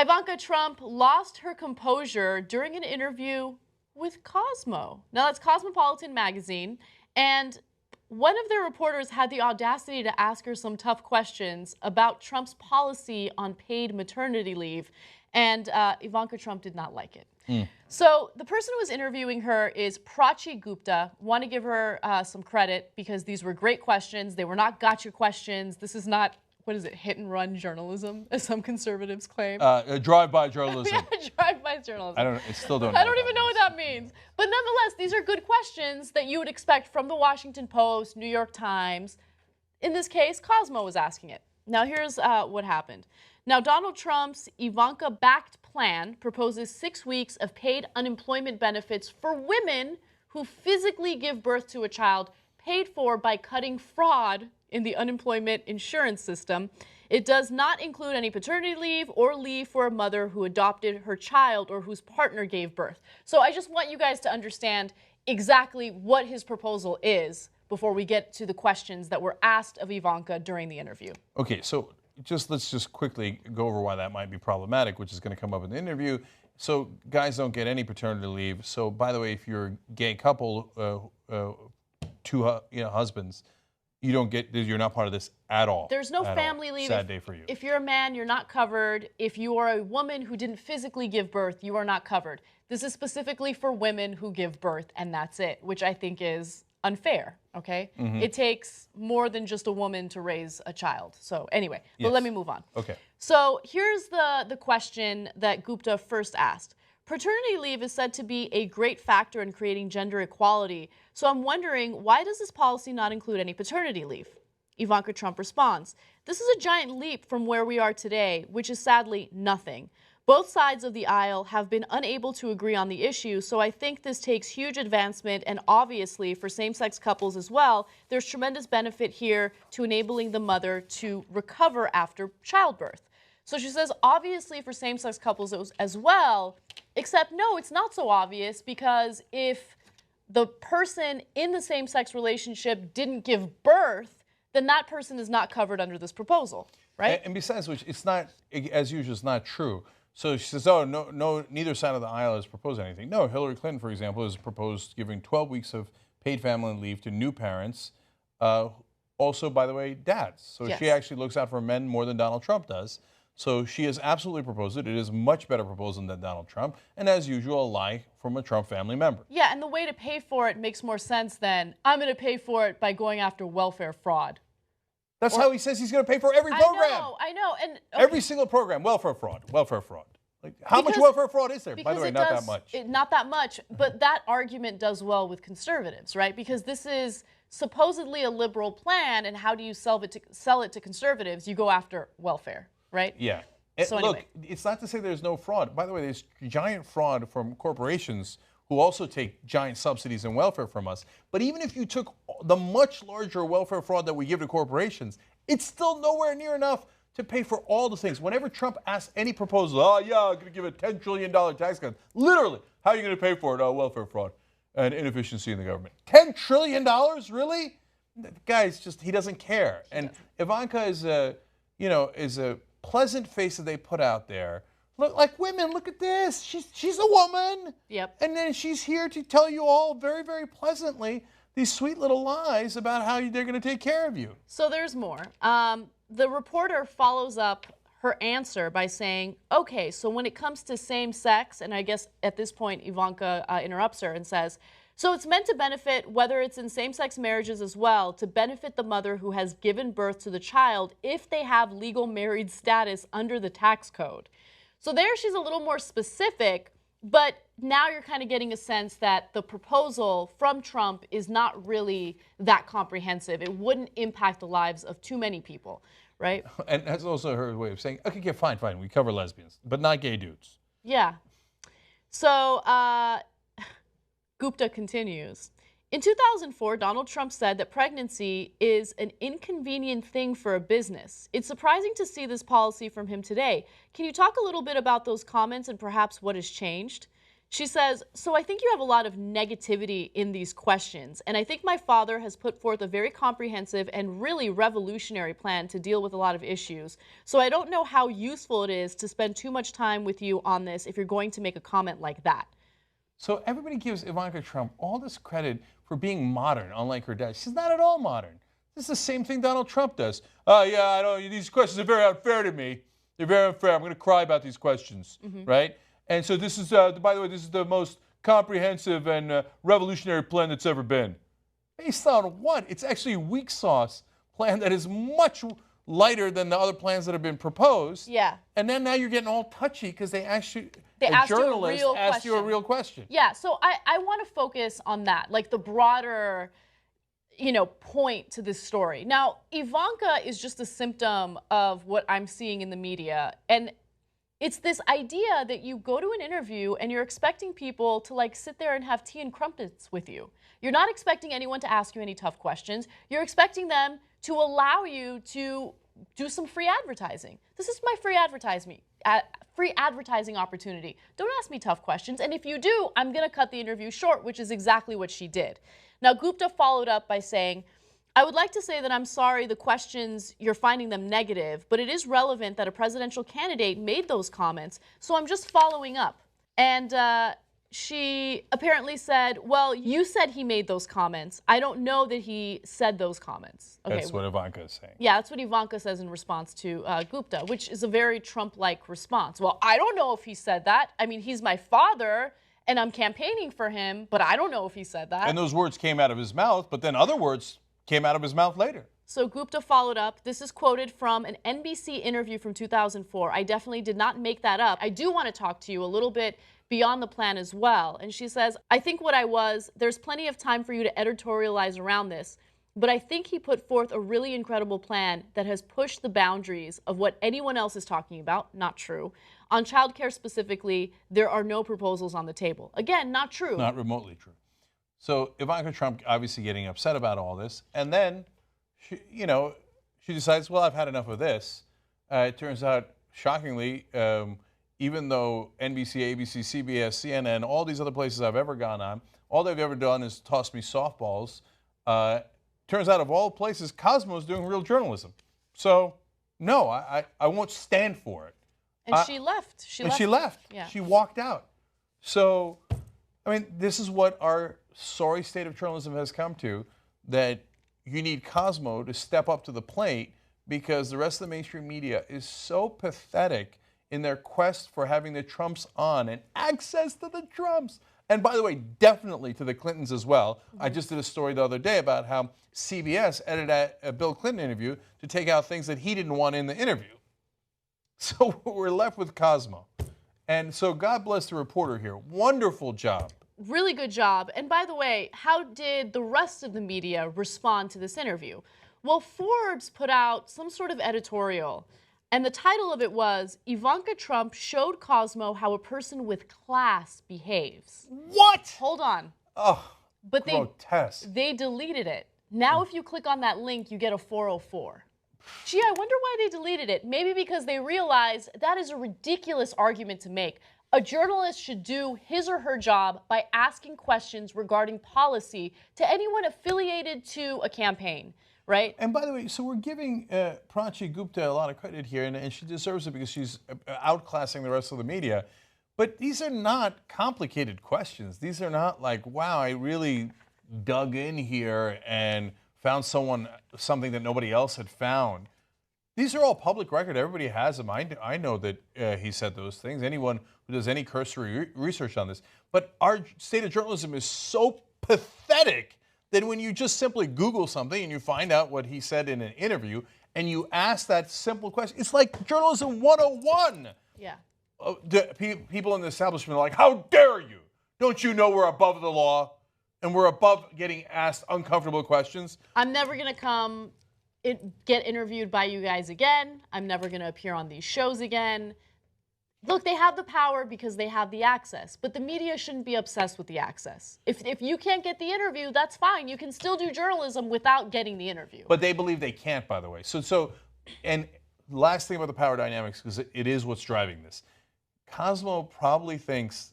Ivanka Trump lost her composure during an interview with Cosmo. Now, that's Cosmopolitan magazine, and one of their reporters had the audacity to ask her some tough questions about Trump's policy on paid maternity leave, and Ivanka Trump did not like it. So the person who was interviewing her is Prachi Gupta. Want to give her some credit because these were great questions. They were not gotcha questions. This is not, what is it, hit and run journalism, as some conservatives claim. Drive-by journalism. Yeah, drive-by journalism. I still don't know. I don't even know what that means. But nonetheless, these are good questions that you would expect from the Washington Post, New York Times. In this case, Cosmo was asking it. Now, here's what happened. Now, Donald Trump's Ivanka-backed plan proposes 6 weeks of paid unemployment benefits for women who physically give birth to a child, paid for by cutting fraud in the unemployment insurance system. It does not include any paternity leave or leave for a mother who adopted her child or whose partner gave birth. So I just want you guys to understand exactly what his proposal is before we get to the questions that were asked of Ivanka during the interview. Okay, so let's just quickly go over why that might be problematic, which is going to come up in the interview. So guys don't get any paternity leave. So by the way, if you're a gay couple, two husbands, you're not part of this at all. There's no family leave. Sad day for you. If you're a man, you're not covered. If you are a woman who didn't physically give birth, you are not covered. This is specifically for women who give birth, and that's it, which I think is unfair, okay? It takes more than just a woman to raise a child. So anyway, but let me move on. Okay. So here's the question that Gupta first asked. Paternity leave is said to be a great factor in creating gender equality. So I'm wondering, why does this policy not include any paternity leave? Ivanka Trump responds, this is a giant leap from where we are today, which is sadly nothing. Both sides of the aisle have been unable to agree on the issue, so I think this takes huge advancement, and obviously for same-sex couples as well, there's tremendous benefit here to enabling the mother to recover after childbirth. So she says, obviously for same-sex couples as well, except no, it's not so obvious, because if the person in the same-sex relationship didn't give birth, then that person is not covered under this proposal, right? And besides which, it's not, as usual, it's not true. So she says, oh, no, neither side of the aisle has proposed anything. No, Hillary Clinton, for example, has proposed giving 12 weeks of paid family leave to new parents, also, by the way, dads. So she actually looks out for men more than Donald Trump does. So she has absolutely proposed it. It is a much better proposal than Donald Trump. And as usual, a lie from a Trump family member. Yeah, and the way to pay for it makes more sense than, I'm going to pay for it by going after welfare fraud. That's how he says he's going to pay for every program. I know. And every single program, welfare fraud. Like, how much welfare fraud is there? By the way, not that much. Not that much, but that argument does well with conservatives, right? Because this is supposedly a liberal plan, and how do you sell it to conservatives? You go after welfare, right? Yeah. So look, anyway. It's not to say there's no fraud. By the way, there's giant fraud from corporations who also take giant subsidies and welfare from us. But even if you took the much larger welfare fraud that we give to corporations, it's still nowhere near enough to pay for all the things. Whenever Trump asks any proposal, oh yeah, I'm going to give a $10 trillion tax cut. Literally, how are you going to pay for it? Oh, welfare fraud and inefficiency in the government. $10 trillion, really? Guys, he doesn't care. And Ivanka is a pleasant face that they put out there. Look, like women, look at this. She's a woman. Yep. And then she's here to tell you all very, very pleasantly these sweet little lies about how they're going to take care of you. So there's more. The reporter follows up her answer by saying, okay, so when it comes to same sex, and I guess at this point Ivanka interrupts her and says, so it's meant to benefit, whether it's in same-sex marriages as well, to benefit the mother who has given birth to the child if they have legal married status under the tax code. So there she's a little more specific, but now you're kind of getting a sense that the proposal from Trump is not really that comprehensive. It wouldn't impact the lives of too many people, right? And that's also her way of saying, okay, yeah, fine, we cover lesbians, but not gay dudes. Yeah. So Gupta continues. In 2004, Donald Trump said that pregnancy is an inconvenient thing for a business. It's surprising to see this policy from him today. Can you talk a little bit about those comments and perhaps what has changed? She says, so I think you have a lot of negativity in these questions, and I think my father has put forth a very comprehensive and really revolutionary plan to deal with a lot of issues. So I don't know how useful it is to spend too much time with you on this if you're going to make a comment like that. So everybody gives Ivanka Trump all this credit for being modern, unlike her dad. She's not at all modern. This is the same thing Donald Trump does. Oh, yeah, I know these questions are very unfair to me. They're very unfair. I'm going to cry about these questions, right? And so this is, by the way, this is the most comprehensive and revolutionary plan that's ever been. Based on what? It's actually a weak sauce plan that is much lighter than the other plans that have been proposed. Yeah. And then now you're getting all touchy because they actually, asked journalist asked you a real question. Yeah, so I want to focus on that, like the broader, point to this story. Now, Ivanka is just a symptom of what I'm seeing in the media. And it's this idea that you go to an interview and you're expecting people to sit there and have tea and crumpets with you. You're not expecting anyone to ask you any tough questions. You're expecting them to allow you to do some free advertising. This is my free advertising opportunity. Don't ask me tough questions. And if you do, I'm going to cut the interview short, which is exactly what she did. Now, Gupta followed up by saying, I would like to say that I'm sorry the questions, you're finding them negative, but it is relevant that a presidential candidate made those comments, so I'm just following up. And she apparently said, well, you said he made those comments. I don't know that he said those comments. Okay, that's what Ivanka is saying. Yeah, that's what Ivanka says in response to Gupta, which is a very Trump-like response. Well, I don't know if he said that. I mean, he's my father, and I'm campaigning for him, but I don't know if he said that. And those words came out of his mouth, but then other words came out of his mouth later. So Gupta followed up. This is quoted from an NBC interview from 2004. I definitely did not make that up. I do want to talk to you a little bit beyond the plan as well. And she says, I think there's plenty of time for you to editorialize around this, but I think he put forth a really incredible plan that has pushed the boundaries of what anyone else is talking about. Not true. On childcare specifically, there are no proposals on the table. Again, not true. Not remotely true. So Ivanka Trump obviously getting upset about all this, and then she decides, well, I've had enough of this. It turns out, shockingly, even though NBC, ABC, CBS, CNN, all these other places I've ever gone on, all they've ever done is toss me softballs. Turns out, of all places, Cosmo is doing real journalism. So, no, I won't stand for it. And she left. She left. Yeah. She walked out. So, I mean, this is what our sorry state of journalism has come to, that you need Cosmo to step up to the plate because the rest of the mainstream media is so pathetic in their quest for having the Trumps on and access to the Trumps. And by the way, definitely to the Clintons as well. I just did a story the other day about how CBS edited a Bill Clinton interview to take out things that he didn't want in the interview. So we're left with Cosmo. And so God bless the reporter here. Wonderful job. Really good job. And by the way, how did the rest of the media respond to this interview? Well, Forbes put out some sort of editorial, and the title of it was, Ivanka Trump showed Cosmo how a person with class behaves. What? Hold on. Oh, but grotesque. They deleted it. Now if you click on that link, you get a 404. Gee, I wonder why they deleted it. Maybe because they realized that is a ridiculous argument to make. A journalist should do his or her job by asking questions regarding policy to anyone affiliated to a campaign, right? And by the way, so we're giving Prachi Gupta a lot of credit here, and she deserves it because she's outclassing the rest of the media. But these are not complicated questions. These are not like, wow, I really dug in here and found something that nobody else had found. These are all public record. Everybody has them. I know that he said those things. Anyone who does any cursory research on this. But our state of journalism is so pathetic that when you just simply Google something and you find out what he said in an interview and you ask that simple question, it's like journalism 101. Yeah. People in the establishment are like, how dare you? Don't you know we're above the law and we're above getting asked uncomfortable questions? I'm never going to get interviewed by you guys again. I'm never going to appear on these shows again. Look, they have the power because they have the access, but the media shouldn't be obsessed with the access. If you can't get the interview, that's fine. You can still do journalism without getting the interview. But they believe they can't, by the way. And last thing about the power dynamics, because it is what's driving this. Cosmo probably thinks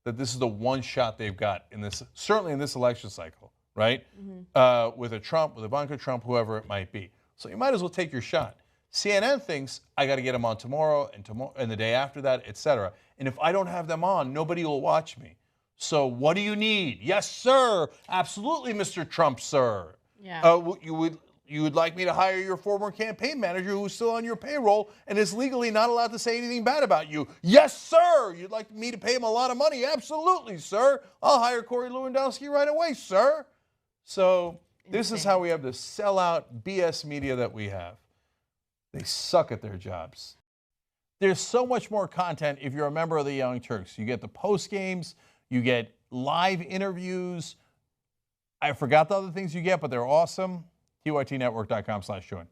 that this is the one shot they've got in this, certainly in this election cycle, right? With a Trump, with Ivanka Trump, whoever it might be. So you might as well take your shot. CNN thinks I got to get them on tomorrow and the day after that, et cetera. And if I don't have them on, nobody will watch me. So what do you need? Yes, sir. Absolutely, Mr. Trump, sir. Yeah. You would like me to hire your former campaign manager who's still on your payroll and is legally not allowed to say anything bad about you. Yes, sir. You'd like me to pay him a lot of money? Absolutely, sir. I'll hire Corey Lewandowski right away, sir. So this is how we have the sellout BS media that we have. They suck at their jobs. There's so much more content if you're a member of the Young Turks. You get the post games, you get live interviews. I forgot the other things you get, but they're awesome. TYTnetwork.com/join.